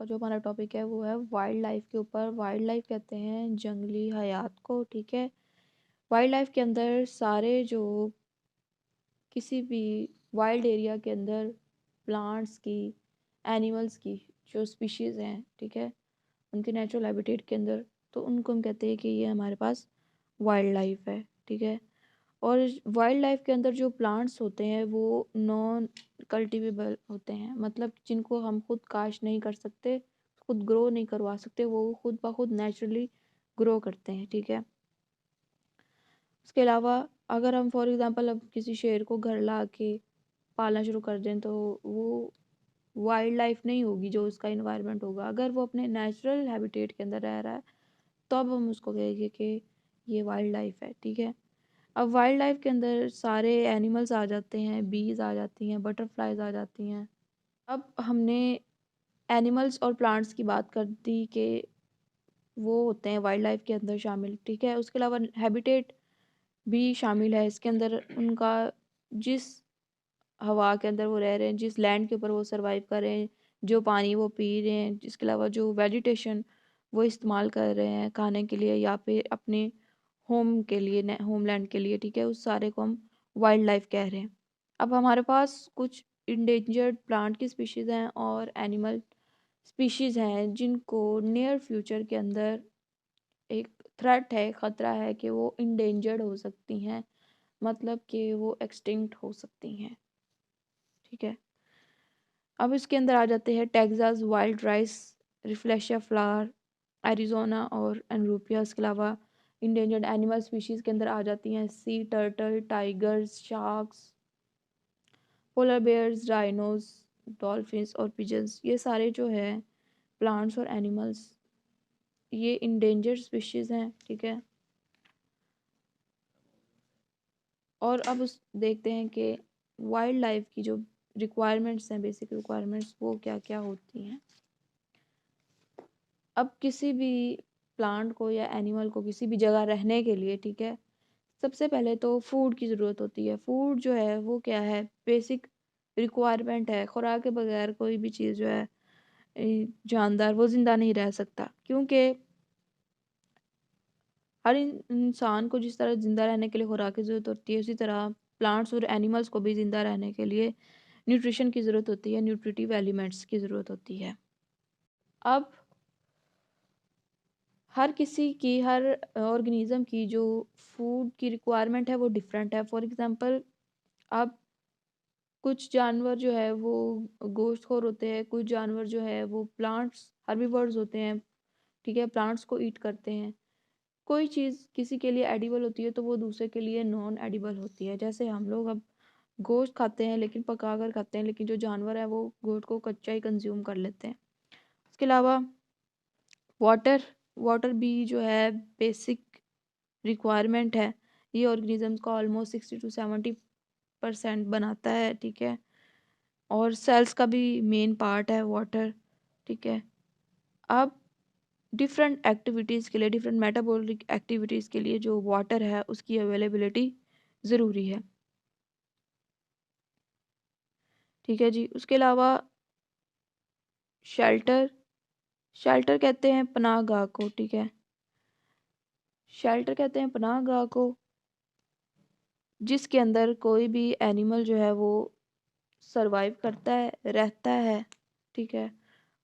का जो हमारा टॉपिक है वो है वाइल्ड लाइफ के ऊपर। वाइल्ड लाइफ कहते हैं जंगली हयात को, ठीक है। वाइल्ड लाइफ के अंदर सारे जो किसी भी वाइल्ड एरिया के अंदर प्लांट्स की, एनिमल्स की जो स्पीशीज़ हैं, ठीक है, उनके नेचुरल हैबिटेट के अंदर, तो उनको हम कहते हैं कि ये हमारे पास वाइल्ड लाइफ है, ठीक है। और वाइल्ड लाइफ के अंदर जो प्लांट्स होते हैं वो नॉन कल्टीवेबल होते हैं, मतलब जिनको हम खुद काश्त नहीं कर सकते, खुद ग्रो नहीं करवा सकते, वो खुद ब खुद नेचुरली ग्रो करते हैं, ठीक है। उसके अलावा अगर हम फॉर एग्जांपल अब किसी शेर को घर ला के पालना शुरू कर दें तो वो वाइल्ड लाइफ नहीं होगी, जो उसका इन्वायरमेंट होगा। अगर वो अपने नेचुरल हैबिटेट के अंदर रह रहा है तब हम उसको कहेंगे कि ये वाइल्ड लाइफ है, ठीक है। अब वाइल्ड लाइफ के अंदर सारे एनिमल्स आ जाते हैं, बीज आ जाती हैं, बटरफ्लाइज आ जाती हैं। अब हमने एनिमल्स और प्लांट्स की बात कर दी कि वो होते हैं वाइल्ड लाइफ के अंदर शामिल, ठीक है। उसके अलावा हैबिटेट भी शामिल है इसके अंदर। उनका जिस हवा के अंदर वो रह रहे हैं, जिस लैंड के ऊपर वो सरवाइव कर रहे हैं, जो पानी वो पी रहे हैं, जिसके अलावा जो वेजिटेशन वो इस्तेमाल कर रहे हैं खाने के लिए या फिर अपने होम के लिए, होमलैंड के लिए, ठीक है, उस सारे को हम वाइल्ड लाइफ कह रहे हैं। अब हमारे पास कुछ इंडेंजर्ड प्लांट की स्पीशीज़ हैं और एनिमल स्पीशीज़ हैं जिनको नियर फ्यूचर के अंदर एक थ्रेट है, ख़तरा है कि वो इंडेंजर्ड हो सकती हैं, मतलब कि वो एक्सटिंक्ट हो सकती हैं, ठीक है। अब इसके अंदर आ जाते हैं Texas wild rice, rafflesia flower, Arizona और एनरूपिया। इसके अलावा इंडेंजर्ड एनिमल स्पीशीज़ के अंदर आ जाती हैं sea turtle, tigers, sharks, polar bears, rhinos, dolphins और पिजन्स। ये सारे जो है प्लांट्स और एनिमल्स, ये इंडेंजर्ड स्पीशीज़ हैं, ठीक है। और अब उस देखते हैं कि वाइल्ड लाइफ की जो रिक्वायरमेंट्स हैं, बेसिक रिक्वायरमेंट्स, वो क्या क्या होती हैं। अब किसी भी प्लांट को या एनिमल को किसी भी जगह रहने के लिए, ठीक है, सबसे पहले तो फूड की ज़रूरत होती है। फूड जो है वो क्या है, बेसिक रिक्वायरमेंट है। खुराक के बगैर कोई भी चीज़ जो है, जानदार वो ज़िंदा नहीं रह सकता, क्योंकि हर इंसान को जिस तरह ज़िंदा रहने के लिए खुराक की ज़रूरत होती है, उसी तरह प्लांट्स और एनिमल्स को भी ज़िंदा रहने के लिए न्यूट्रिशन की ज़रूरत होती है, न्यूट्रिटिव एलिमेंट्स की ज़रूरत होती है। अब हर किसी की, हर ऑर्गेनिज्म की जो फूड की रिक्वायरमेंट है वो डिफरेंट है। फॉर एग्जांपल, अब कुछ जानवर जो है वो गोश्तखोर होते हैं, कुछ जानवर जो है वो प्लांट्स हर्बीवर्स होते हैं, ठीक है, प्लांट्स को ईट करते हैं। कोई चीज़ किसी के लिए एडिबल होती है तो वो दूसरे के लिए नॉन एडिबल होती है। जैसे हम लोग अब गोश्त खाते हैं लेकिन पका कर खाते हैं, लेकिन जो जानवर है वो गोश्त को कच्चा ही कंज्यूम कर लेते हैं। इसके अलावा वाटर, वाटर भी जो है बेसिक रिक्वायरमेंट है। ये ऑर्गेनिजम्स का ऑलमोस्ट 60 to 70% बनाता है, ठीक है। और सेल्स का भी मेन पार्ट है वाटर, ठीक है। अब डिफरेंट एक्टिविटीज़ के लिए, डिफरेंट मेटाबॉलिक एक्टिविटीज़ के लिए जो वाटर है उसकी अवेलेबिलिटी ज़रूरी है, ठीक है जी। उसके अलावा शेल्टर, शेल्टर कहते हैं पनाहगाह को, ठीक है। शेल्टर कहते हैं पनाहगाह को जिसके अंदर कोई भी एनिमल जो है वो सरवाइव करता है, रहता है, ठीक है,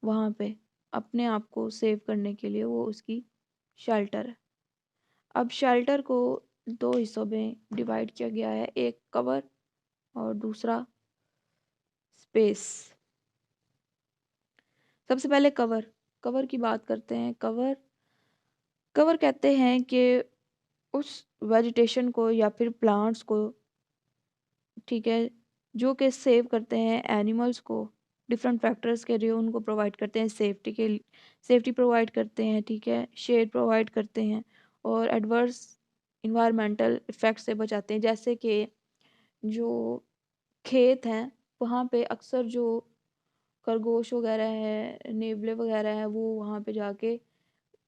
वहाँ पे अपने आप को सेव करने के लिए वो उसकी शेल्टर है। अब शेल्टर को दो हिस्सों में डिवाइड किया गया है, एक कवर और दूसरा स्पेस। सबसे पहले कवर, कवर की बात करते हैं। कवर, कवर कहते हैं कि उस वेजिटेशन को या फिर प्लांट्स को, ठीक है, जो कि सेव करते हैं एनिमल्स को, डिफरेंट फैक्टर्स के लिए उनको प्रोवाइड करते हैं, सेफ्टी के लिए सेफ्टी प्रोवाइड करते हैं, ठीक है, शेड प्रोवाइड करते हैं और एडवर्स इन्वायरमेंटल इफ़ेक्ट से बचाते हैं। जैसे कि जो खेत हैं वहाँ पे अक्सर जो खरगोश वगैरह है, नेवले वगैरह है, वो वहाँ पे जाके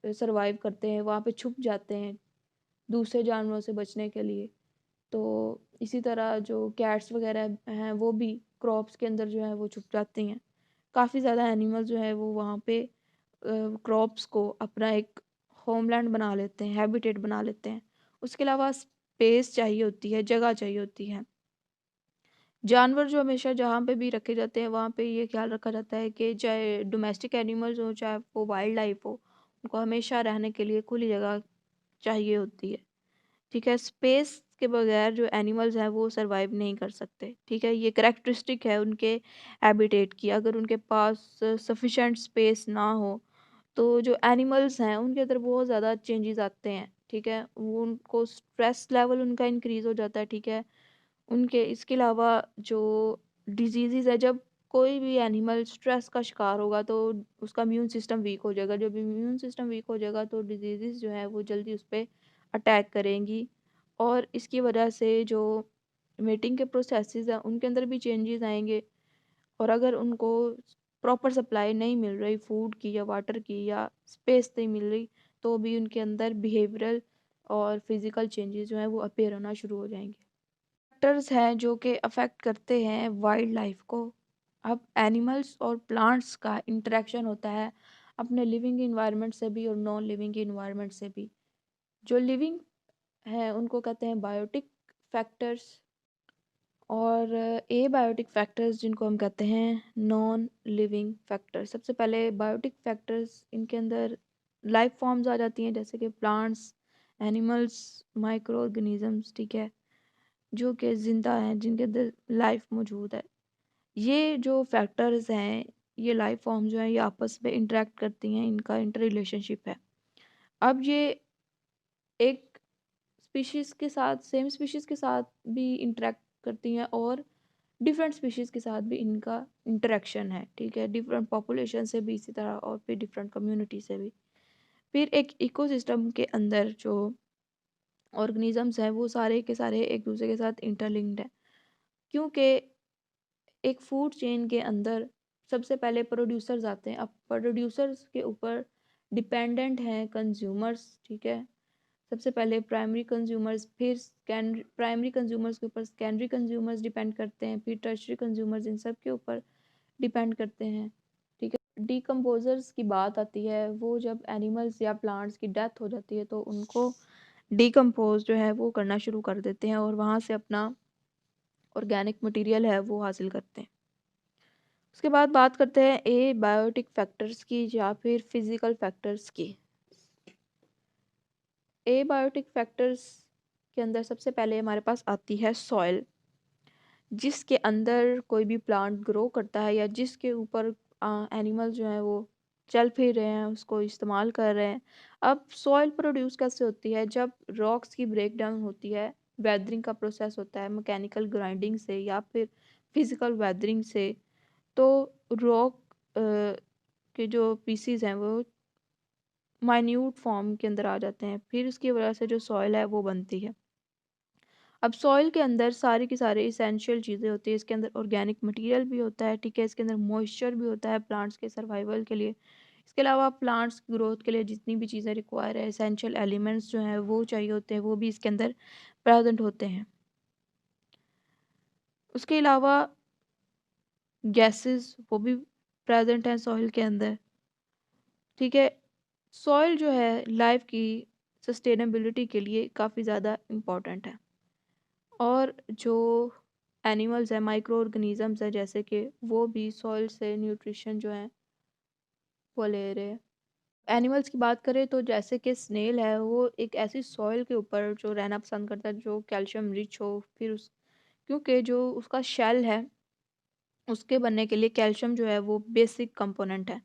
सरवाइव करते हैं, वहाँ पे छुप जाते हैं दूसरे जानवरों से बचने के लिए। तो इसी तरह जो कैट्स वगैरह हैं वो भी क्रॉप्स के अंदर जो है वो छुप जाती हैं, काफ़ी ज़्यादा एनिमल जो है वो वहाँ पे क्रॉप्स को अपना एक होमलैंड बना लेते हैं, हैबिटेट बना लेते हैं। उसके अलावा स्पेस चाहिए होती है, जगह चाहिए होती है। जानवर जो हमेशा जहाँ पे भी रखे जाते हैं वहाँ पे ये ख्याल रखा जाता है कि चाहे डोमेस्टिक एनिमल्स हो चाहे वो वाइल्ड लाइफ हो, उनको हमेशा रहने के लिए खुली जगह चाहिए होती है। ठीक है, स्पेस के बगैर जो एनिमल्स हैं वो सरवाइव नहीं कर सकते। ठीक है, ये करेक्टरिस्टिक है उनके हैबिटेट की। अगर उनके पास सफिशेंट स्पेस ना हो तो जो एनिमल्स हैं उनके अंदर बहुत ज़्यादा चेंजेस आते हैं। ठीक है, वो उनको स्ट्रेस लेवल उनका इंक्रीज हो जाता है। ठीक है, उनके इसके अलावा जो डिजीज़ेज़ है, जब कोई भी एनिमल स्ट्रेस का शिकार होगा तो उसका इम्यून सिस्टम वीक हो जाएगा। जब इम्यून सिस्टम वीक हो जाएगा तो डिजीज़ेज़ जो है वो जल्दी उस पे अटैक करेंगी और इसकी वजह से जो मीटिंग के प्रोसेसेस हैं उनके अंदर भी चेंजेस आएंगे। और अगर उनको प्रॉपर सप्लाई नहीं मिल रही फूड की या वाटर की या स्पेस नहीं मिल रही तो भी उनके अंदर बिहेवियरल और फिजिकल चेंजेस जो हैं वो अपीयर होना शुरू हो जाएंगे। फैक्टर्स हैं जो कि अफेक्ट करते हैं वाइल्ड लाइफ को। अब एनिमल्स और प्लांट्स का इंटरेक्शन होता है अपने लिविंग इन्वायरमेंट से भी और नॉन लिविंग इन्वायरमेंट से भी। जो लिविंग है उनको कहते हैं बायोटिक फैक्टर्स और ए बायोटिक फैक्टर्स जिनको हम कहते हैं नॉन लिविंग फैक्टर्स। सबसे पहले बायोटिक फैक्टर्स, इनके अंदर लाइफ फॉर्म्स आ जाती हैं जैसे कि प्लांट्स, एनिमल्स, माइक्रो ऑर्गेनिजम्स। ठीक है, जो कि ज़िंदा हैं, जिनके अंदर लाइफ मौजूद है। ये जो फैक्टर्स हैं, ये लाइफ फॉर्म जो हैं ये आपस में इंटरेक्ट करती हैं, इनका इंटर रिलेशनशिप है। अब ये एक स्पीशीज़ के साथ, सेम स्पीशीज़ के साथ भी इंटरेक्ट करती हैं और डिफरेंट स्पीशीज़ के साथ भी इनका इंटरेक्शन है। ठीक है, डिफरेंट पॉपुलेशन से भी इसी तरह और फिर डिफरेंट कम्युनिटी से भी। फिर एक इकोसिस्टम के अंदर जो ऑर्गेनिजम्स हैं वो सारे के सारे एक दूसरे के साथ इंटरलिंक्ड हैं, क्योंकि एक फूड चेन के अंदर सबसे पहले प्रोड्यूसर्स आते हैं। अब प्रोड्यूसर्स के ऊपर डिपेंडेंट हैं कंज्यूमर्स। ठीक है, सबसे पहले प्राइमरी कंज्यूमर्स, फिर प्राइमरी कंज्यूमर्स के ऊपर सेकेंडरी कंज्यूमर्स डिपेंड करते हैं, फिर टर्शरी कंज्यूमर्स, इन सब के ऊपर डिपेंड करते हैं। ठीक है, डिकम्पोजर्स की बात आती है, वो जब एनिमल्स या प्लांट्स की डेथ हो जाती है तो उनको डिकम्पोज जो है वो करना शुरू कर देते हैं और वहाँ से अपना ऑर्गेनिक मटेरियल है वो हासिल करते हैं। उसके बाद बात करते हैं ए बायोटिक फैक्टर्स की या फिर फिजिकल फैक्टर्स की। ए बायोटिक फैक्टर्स के अंदर सबसे पहले हमारे पास आती है सॉइल, जिसके अंदर कोई भी प्लांट ग्रो करता है या जिसके ऊपर एनिमल जो है वो चल फिर रहे हैं, उसको इस्तेमाल कर रहे हैं। अब सॉइल प्रोड्यूस कैसे होती है? जब रॉक्स की ब्रेक डाउन होती है, वेदरिंग का प्रोसेस होता है मैकेनिकल ग्राइंडिंग से या फिर फिजिकल वेदरिंग से, तो रॉक के जो पीसीज हैं वो माइन्यूट फॉर्म के अंदर आ जाते हैं, फिर उसकी वजह से जो सॉइल है वो बनती है। अब सॉइल के अंदर सारी की सारी इसेंशियल चीज़ें होती है, इसके अंदर ऑर्गेनिक मटेरियल भी होता है। ठीक है, इसके अंदर मॉइस्चर भी होता है प्लांट्स के सर्वाइवल के लिए। इसके अलावा प्लांट्स की ग्रोथ के लिए जितनी भी चीज़ें रिक्वायर है, इसेंशियल एलिमेंट्स जो हैं वो चाहिए होते हैं, वो भी इसके अंदर प्रेजेंट होते हैं। उसके अलावा गैसेस वो भी प्रेजेंट हैं सॉइल के अंदर। ठीक है, सॉइल जो है लाइफ की सस्टेनेबिलिटी के लिए काफ़ी ज़्यादा इम्पॉर्टेंट है। और जो एनिमल्स हैं, माइक्रो ऑर्गेनिजम्स हैं, जैसे कि वो भी सॉइल से न्यूट्रिशन जो है वो ले रहे हैं। एनिमल्स की बात करें तो जैसे कि स्नेल है, वो एक ऐसी सॉइल के ऊपर जो रहना पसंद करता है जो कैल्शियम रिच हो। फिर उस क्योंकि जो उसका शेल है उसके बनने के लिए कैल्शियम जो है वो बेसिक कंपोनेंट है।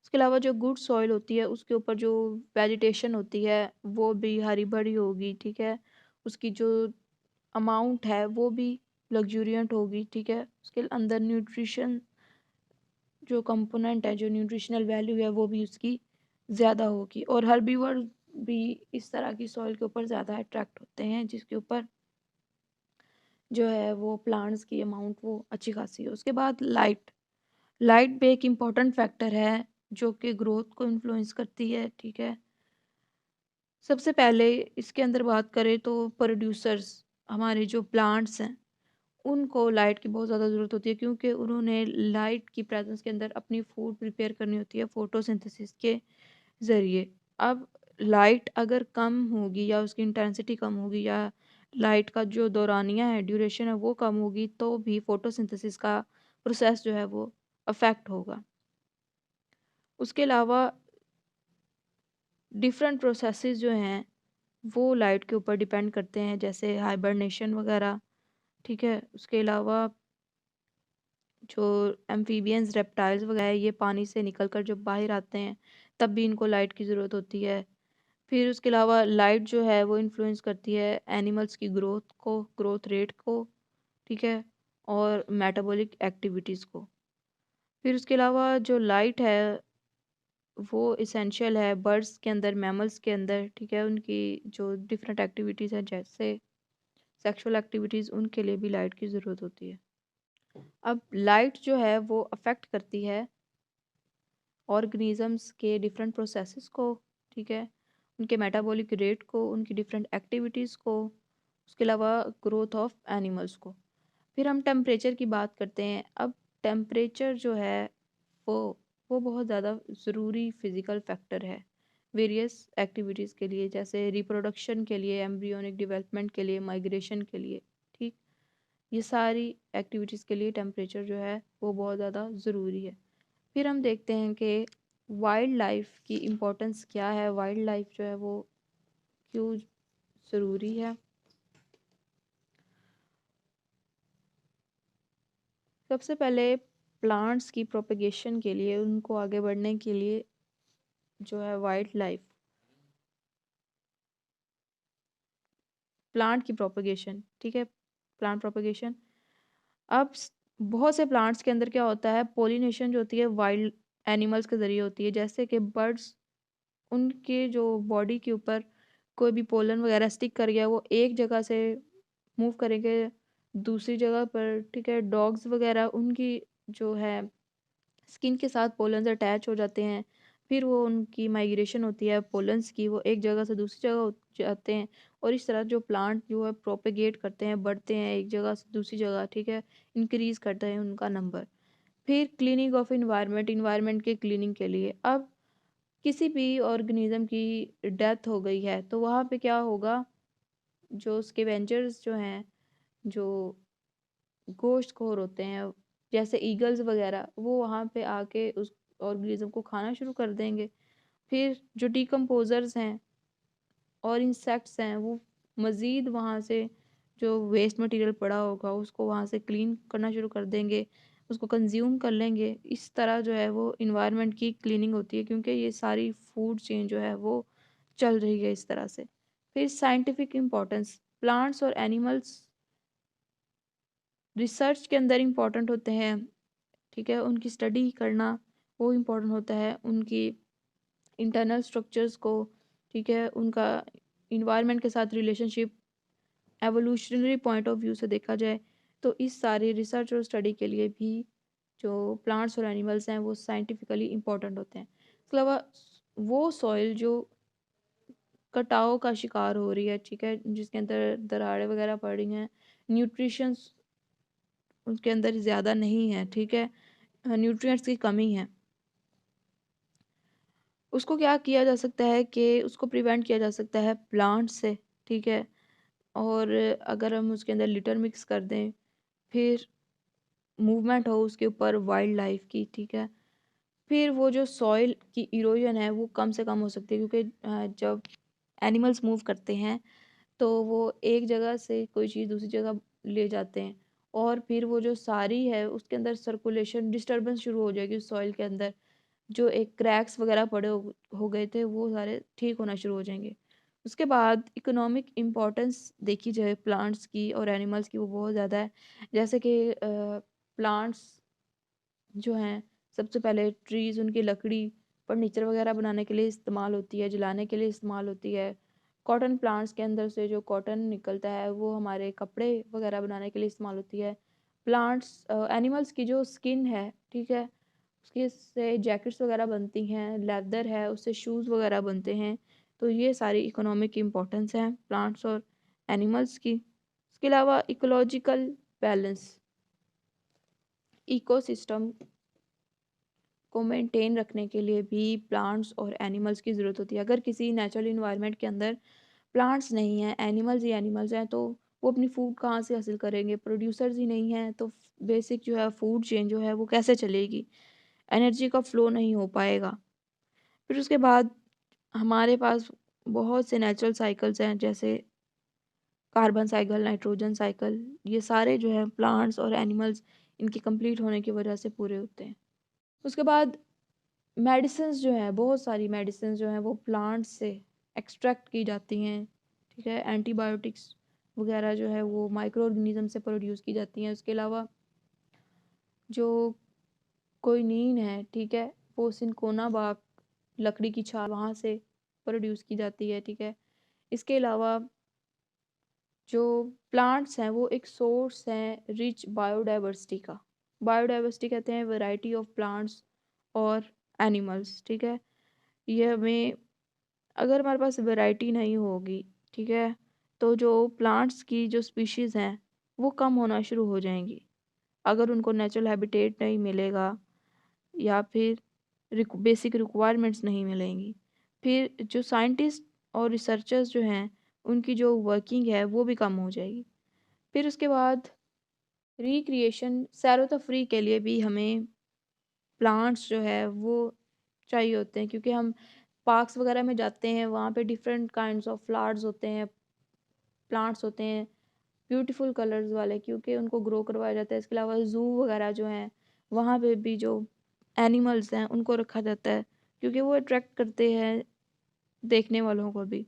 उसके अलावा जो गुड सॉइल होती है उसके ऊपर जो वेजिटेशन होती है वो भी हरी भरी होगी। ठीक है, उसकी जो अमाउंट है वो भी लग्जूरियंट होगी। ठीक है, उसके अंदर न्यूट्रिशन जो कंपोनेंट है, जो न्यूट्रिशनल वैल्यू है वो भी उसकी ज़्यादा होगी। और हर्बीवर भी इस तरह की सॉइल के ऊपर ज़्यादा अट्रैक्ट होते हैं जिसके ऊपर जो है वो प्लांट्स की अमाउंट वो अच्छी खासी है। उसके बाद लाइट, लाइट भी एक इम्पॉर्टेंट फैक्टर है जो कि ग्रोथ को इन्फ्लुएंस करती है। ठीक है, सबसे पहले इसके अंदर बात करें तो प्रोड्यूसर्स, हमारे जो प्लांट्स हैं उनको लाइट की बहुत ज़्यादा ज़रूरत होती है, क्योंकि उन्होंने लाइट की प्रेजेंस के अंदर अपनी फूड प्रिपेयर करनी होती है फोटोसिंथेसिस के ज़रिए। अब लाइट अगर कम होगी या उसकी इंटेंसिटी कम होगी या लाइट का जो दौरानिया है, ड्यूरेशन है, वो कम होगी, तो भी फोटोसिंथेसिस का प्रोसेस जो है वो अफेक्ट होगा। उसके अलावा डिफरेंट प्रोसेसेस जो हैं वो लाइट के ऊपर डिपेंड करते हैं, जैसे हाइबरनेशन वगैरह, ठीक है। उसके अलावा जो एम्फीबियंस, रेप्टाइल्स वगैरह है, ये पानी से निकल कर जब बाहर आते हैं तब भी इनको लाइट की ज़रूरत होती है। फिर उसके अलावा लाइट जो है वो इन्फ्लुएंस करती है एनिमल्स की ग्रोथ को, ग्रोथ रेट को, ठीक है, और मेटाबॉलिक एक्टिविटीज़ को। फिर उसके अलावा जो लाइट है वो इसेंशियल है बर्ड्स के अंदर, मैमल्स के अंदर, ठीक है, उनकी जो डिफरेंट एक्टिविटीज़ हैं जैसे सेक्सुअल एक्टिविटीज़, उनके लिए भी लाइट की ज़रूरत होती है। अब लाइट जो है वो अफेक्ट करती है ऑर्गेनिजम्स के डिफरेंट प्रोसेसेस को, ठीक है, उनके मेटाबॉलिक रेट को, उनकी डिफरेंट एक्टिविटीज़ को, उसके अलावा ग्रोथ ऑफ एनिमल्स को। फिर हम टेम्परेचर की बात करते हैं। अब टेम्परेचर जो है वो वो बहुत ज़्यादा ज़रूरी फिज़िकल फैक्टर है वेरियस एक्टिविटीज़ के लिए, जैसे रिप्रोडक्शन के लिए, एम्ब्रियोनिक डेवलपमेंट के लिए, माइग्रेशन के लिए, ठीक। ये सारी एक्टिविटीज़ के लिए टेम्परेचर जो है वो बहुत ज़्यादा ज़रूरी है। फिर हम देखते हैं कि वाइल्ड लाइफ की इम्पोर्टेंस क्या है, वाइल्ड लाइफ जो है वो क्यों ज़रूरी है। सबसे पहले प्लांट्स की प्रोपेगेशन के लिए, उनको आगे बढ़ने के लिए जो है वाइल्ड लाइफ, प्लांट की प्रोपेगेशन, ठीक है, प्लांट प्रोपेगेशन। अब बहुत से प्लांट्स के अंदर क्या होता है, पोलिनेशन जो होती है वाइल्ड एनिमल्स के ज़रिए होती है, जैसे कि बर्ड्स, उनके जो बॉडी के ऊपर कोई भी पोलन वगैरह स्टिक कर गया, वो एक जगह से मूव करेंगे दूसरी जगह पर, ठीक है। डॉग्स वगैरह, उनकी जो है स्किन के साथ पोलन्स अटैच हो जाते हैं, फिर वो उनकी माइग्रेशन होती है पोलन्स की, वो एक जगह से दूसरी जगह जाते हैं। और इस तरह जो प्लांट जो है प्रोपेगेट करते हैं, बढ़ते हैं एक जगह से दूसरी जगह, ठीक है, इंक्रीज करते हैं उनका नंबर। फिर क्लीनिंग ऑफ इन्वायरमेंट, इन्वायरमेंट के क्लीनिंग के लिए। अब किसी भी ऑर्गेनिज्म की डेथ हो गई है तो वहाँ पे क्या होगा, जो स्कैवेंजर्स जो हैं, जो गोश्तखोर होते हैं, जैसे ईगल्स वगैरह, वो वहाँ पे आके उस ऑर्गेनिज्म को खाना शुरू कर देंगे। फिर जो डिकम्पोजर्स हैं और इंसेक्ट्स हैं, वो मज़ीद वहाँ से जो वेस्ट मटेरियल पड़ा होगा उसको वहाँ से क्लीन करना शुरू कर देंगे, उसको कंज्यूम कर लेंगे। इस तरह जो है वो इन्वायरमेंट की क्लीनिंग होती है, क्योंकि ये सारी फूड चेन जो है वो चल रही है इस तरह से। फिर साइंटिफिक इम्पोर्टेंस, प्लांट्स और एनिमल्स रिसर्च के अंदर इम्पॉर्टेंट होते हैं, ठीक है, उनकी स्टडी करना वो इम्पोर्टेंट होता है, उनकी इंटरनल स्ट्रक्चर्स को, ठीक है, उनका इन्वायरमेंट के साथ relationship evolutionary point of view से देखा जाए तो इस सारी रिसर्च और स्टडी के लिए भी जो प्लांट्स और एनिमल्स हैं वो साइंटिफिकली इम्पोर्टेंट होते हैं। इसके अलावा वो सॉइल जो कटाव का शिकार हो रही है, ठीक है, जिसके अंदर दरारें वगैरह पड़ रही हैं, न्यूट्रिशंस उसके अंदर ज़्यादा नहीं है, ठीक है, न्यूट्रिएंट्स की कमी है, उसको क्या किया जा सकता है कि उसको प्रिवेंट किया जा सकता है प्लांट से, ठीक है। और अगर हम उसके अंदर लिटर मिक्स कर दें, फिर मूवमेंट हो उसके ऊपर वाइल्ड लाइफ की, ठीक है, फिर वो जो सॉइल की इरोजन है वो कम से कम हो सकती है, क्योंकि जब एनिमल्स मूव करते हैं तो वो एक जगह से कोई चीज़ दूसरी जगह ले जाते हैं, और फिर वो जो सारी है उसके अंदर सर्कुलेशन डिस्टर्बेंस शुरू हो जाएगी सॉइल के अंदर, जो एक क्रैक्स वगैरह पड़े हो गए थे वो सारे ठीक होना शुरू हो जाएंगे। उसके बाद इकोनॉमिक इम्पोर्टेंस देखी जाए प्लांट्स की और एनिमल्स की, वो बहुत ज़्यादा है। जैसे कि प्लांट्स जो हैं, सबसे पहले ट्रीज़, उनकी लकड़ी फर्नीचर वगैरह बनाने के लिए इस्तेमाल होती है, जलाने के लिए इस्तेमाल होती है। कॉटन प्लांट्स के अंदर से जो कॉटन निकलता है वो हमारे कपड़े वगैरह बनाने के लिए इस्तेमाल होती है। प्लांट्स एनिमल्स की जो स्किन है, ठीक है, उसके से जैकेट्स वगैरह बनती हैं, लेदर है उससे शूज़ वगैरह बनते हैं। तो ये सारी इकोनॉमिक इम्पोर्टेंस हैं प्लांट्स और एनिमल्स की। इसके अलावा इकोलॉजिकल बैलेंस इकोसिस्टम को मेंटेन रखने के लिए भी प्लांट्स और एनिमल्स की ज़रूरत होती है। अगर किसी नेचुरल इन्वायरमेंट के अंदर प्लांट्स नहीं हैं, एनिमल्स ही एनिमल्स हैं, तो वो अपनी फूड कहाँ से हासिल करेंगे? प्रोड्यूसर्स ही नहीं हैं, तो बेसिक जो है फूड चेन जो है वो कैसे चलेगी? एनर्जी का फ्लो नहीं हो पाएगा। फिर उसके बाद हमारे पास बहुत से नेचुरल साइकिल्स हैं, जैसे कार्बन साइकिल, नाइट्रोजन साइकिल। ये सारे जो है प्लांट्स और एनिमल्स इनके कंप्लीट होने की वजह से पूरे होते हैं। उसके बाद मेडिसिन्स जो हैं, बहुत सारी मेडिसिन्स जो हैं वो प्लांट्स से एक्सट्रैक्ट की जाती हैं, ठीक है। एंटीबायोटिक्स वगैरह जो है वो माइक्रो ऑर्गेनिज्म से प्रोड्यूस की जाती हैं। उसके अलावा जो क्विनीन है, ठीक है, वो सिनकोना बाग, लकड़ी की छाल, वहाँ से प्रोड्यूस की जाती है, ठीक है। इसके अलावा जो प्लांट्स हैं वो एक सोर्स हैं रिच बायोडाइवर्सिटी का। बायोडाइवर्सिटी कहते हैं वैरायटी ऑफ प्लांट्स और एनिमल्स, ठीक है। ये हमें, अगर हमारे पास वैरायटी नहीं होगी, ठीक है, तो जो प्लांट्स की जो स्पीशीज़ हैं वो कम होना शुरू हो जाएंगी। अगर उनको नेचुरल हैबिटेट नहीं मिलेगा या फिर बेसिक रिक्वायरमेंट्स नहीं मिलेंगी, फिर जो साइंटिस्ट और रिसर्चर्स जो हैं उनकी जो वर्किंग है वो भी कम हो जाएगी। फिर उसके बाद रिक्रिएशन, सैरो तफरी के लिए भी हमें प्लांट्स जो है वो चाहिए होते हैं, क्योंकि हम पार्क्स वगैरह में जाते हैं, वहाँ पे डिफरेंट काइंड्स ऑफ फ्लावर्स होते हैं, प्लांट्स होते हैं ब्यूटीफुल कलर्स वाले, क्योंकि उनको ग्रो करवाया जाता है। इसके अलावा ज़ू वगैरह जो हैं वहाँ पे भी जो एनिमल्स हैं उनको रखा जाता है, क्योंकि वो अट्रैक्ट करते हैं देखने वालों को भी।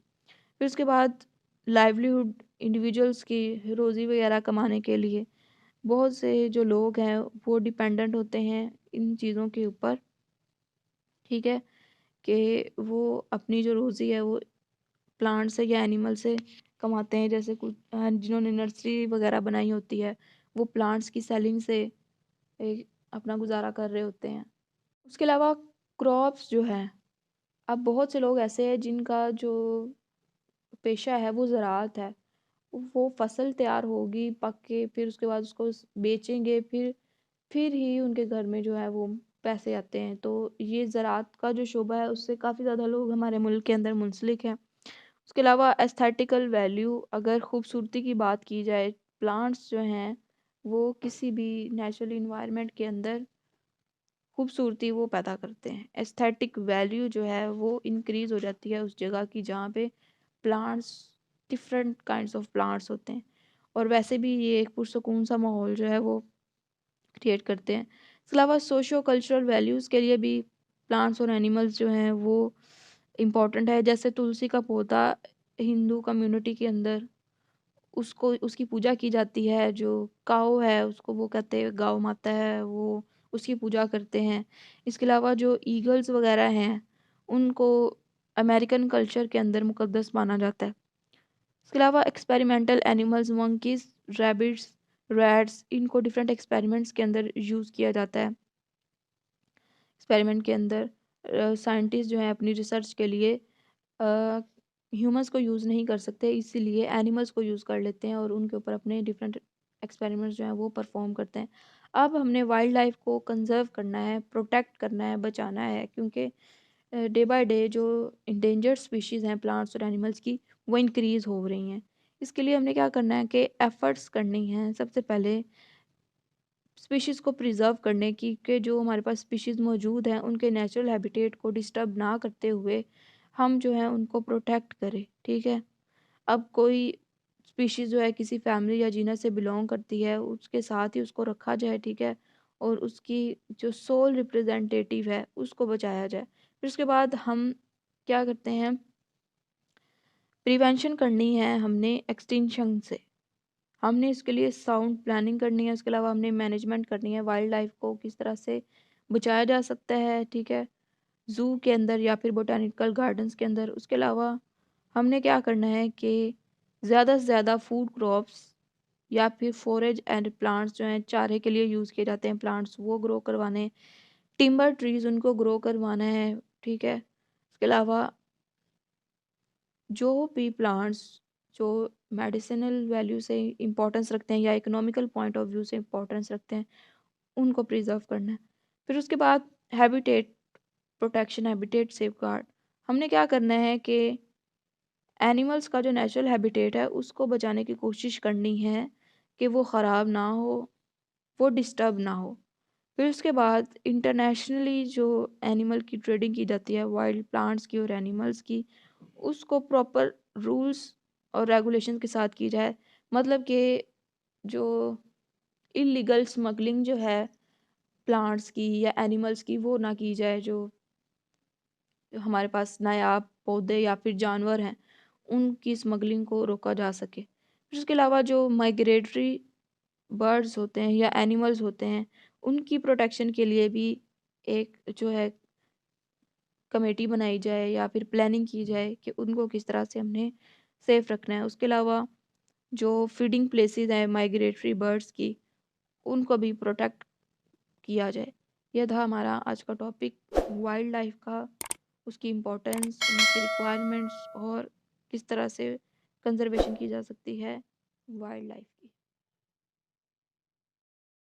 फिर उसके बाद लाइवलीहुड, इंडिविजुअल्स की रोज़ी वगैरह कमाने के लिए बहुत से जो लोग हैं वो डिपेंडेंट होते हैं इन चीज़ों के ऊपर, ठीक है, कि वो अपनी जो रोज़ी है वो प्लांट से या एनिमल से कमाते हैं। जैसे कुछ जिन्होंने नर्सरी वगैरह बनाई होती है वो प्लांट्स की सेलिंग से अपना गुजारा कर रहे होते हैं। उसके अलावा क्रॉप्स जो है, अब बहुत से लोग ऐसे हैं जिनका जो पेशा है वो ज़राअत है। वो फसल तैयार होगी पक के, फिर उसके बाद उसको बेचेंगे, फिर ही उनके घर में जो है वो पैसे आते हैं। तो ये ज़राअत का जो शोबा है उससे काफ़ी ज़्यादा लोग हमारे मुल्क के अंदर मुंसलिक हैं। उसके अलावा एस्थेटिकल वैल्यू, अगर खूबसूरती की बात की जाए, प्लांट्स जो हैं वो किसी भी नेचुरल इन्वायरमेंट के अंदर खूबसूरती वो पैदा करते हैं। एस्थेटिक वैल्यू जो है वो इंक्रीज़ हो जाती है उस जगह की जहाँ पे plants, different kinds of plants होते हैं, और वैसे भी ये एक पुरसकून सा माहौल जो है वो क्रिएट करते हैं। इसके अलावा सोशो कल्चरल वैल्यूज़ के लिए भी प्लांट्स और एनिमल्स जो हैं वो इम्पॉर्टेंट है। जैसे तुलसी का पौधा हिंदू कम्युनिटी के अंदर उसको, उसकी पूजा की जाती है। जो काऊ है उसको वो कहते हैं गौ माता है, वो उसकी पूजा करते हैं। इसके अलावा जो ईगल्स वगैरह हैं उनको अमेरिकन कल्चर के अंदर मुकद्दस माना जाता है। इसके अलावा experimental animals, monkeys, rabbits, rats, इनको डिफरेंट एक्सपेरिमेंट्स के अंदर यूज़ किया जाता है। एक्सपेरिमेंट के अंदर साइंटिस्ट जो हैं अपनी रिसर्च के लिए ह्यूमंस को यूज़ नहीं कर सकते, इसीलिए एनिमल्स को यूज़ कर लेते हैं और उनके ऊपर अपने डिफरेंट एक्सपेरिमेंट्स जो हैं वो परफॉर्म करते हैं। अब हमने वाइल्ड लाइफ को कंजर्व करना है, प्रोटेक्ट करना है, बचाना है, क्योंकि डे बाय डे जो इंडेंजर्ड स्पीशीज़ हैं प्लांट्स और एनिमल्स की वो इंक्रीज़ हो रही हैं। इसके लिए हमने क्या करना है कि एफ़र्ट्स करनी हैं। सबसे पहले स्पीशीज़ को प्रिजर्व करने की, कि जो हमारे पास स्पीशीज़ मौजूद हैं उनके नेचुरल हैबिटेट को डिस्टर्ब ना करते हुए हम जो है उनको प्रोटेक्ट करें, ठीक है। अब कोई स्पीशीज़ जो है किसी फैमिली या जीनस से बिलोंग करती है, उसके साथ ही उसको रखा जाए, ठीक है, और उसकी जो सोल रिप्रेजेंटेटिव है उसको बचाया जाए। फिर उसके बाद हम क्या करते हैं, प्रिवेंशन करनी है हमने एक्सटिंक्शन से। हमने इसके लिए साउंड प्लानिंग करनी है। उसके अलावा हमने मैनेजमेंट करनी है, वाइल्ड लाइफ को किस तरह से बचाया जा सकता है, ठीक है, ज़ू के अंदर या फिर बोटानिकल गार्डन्स के अंदर। उसके अलावा हमने क्या करना है कि ज़्यादा से ज़्यादा फूड क्रॉप्स या फिर फोरेज एंड प्लांट्स जो हैं चारे के लिए यूज़ किए जाते हैं प्लांट्स, वो ग्रो करवाने, टिम्बर ट्रीज उनको ग्रो करवाना है, ठीक है। इसके अलावा जो भी प्लांट्स जो मेडिसिनल वैल्यू से इम्पोर्टेंस रखते हैं या इकोनॉमिकल पॉइंट ऑफ व्यू से इम्पोर्टेंस रखते हैं, उनको प्रिजर्व करना है। फिर उसके बाद हैबिटेट प्रोटेक्शन, हैबिटेट सेफगार्ड। हमने क्या करना है कि एनिमल्स का जो नेचुरल हैबिटेट है उसको बचाने की कोशिश करनी है कि वो ख़राब ना हो, वो डिस्टर्ब ना हो। फिर उसके बाद इंटरनेशनली जो एनिमल की ट्रेडिंग की जाती है, वाइल्ड प्लांट्स की और एनिमल्स की, उसको प्रॉपर रूल्स और रेगुलेशन के साथ की जाए। मतलब कि जो इलीगल स्मगलिंग जो है प्लांट्स की या एनिमल्स की, वो ना की जाए। जो हमारे पास नायाब पौधे या फिर जानवर हैं, उनकी स्मगलिंग को रोका जा सके। फिर उसके अलावा जो माइग्रेटरी बर्ड्स होते हैं या एनिमल्स होते हैं, उनकी प्रोटेक्शन के लिए भी एक जो है कमेटी बनाई जाए या फिर प्लानिंग की जाए कि उनको किस तरह से हमने सेफ रखना है। उसके अलावा जो फीडिंग प्लेसेस हैं माइग्रेटरी बर्ड्स की, उनको भी प्रोटेक्ट किया जाए। यह था हमारा आज का टॉपिक, वाइल्ड लाइफ का, उसकी इम्पोर्टेंस, उनकी रिक्वायरमेंट्स और किस तरह से कंजर्वेशन की जा सकती है वाइल्ड लाइफ की।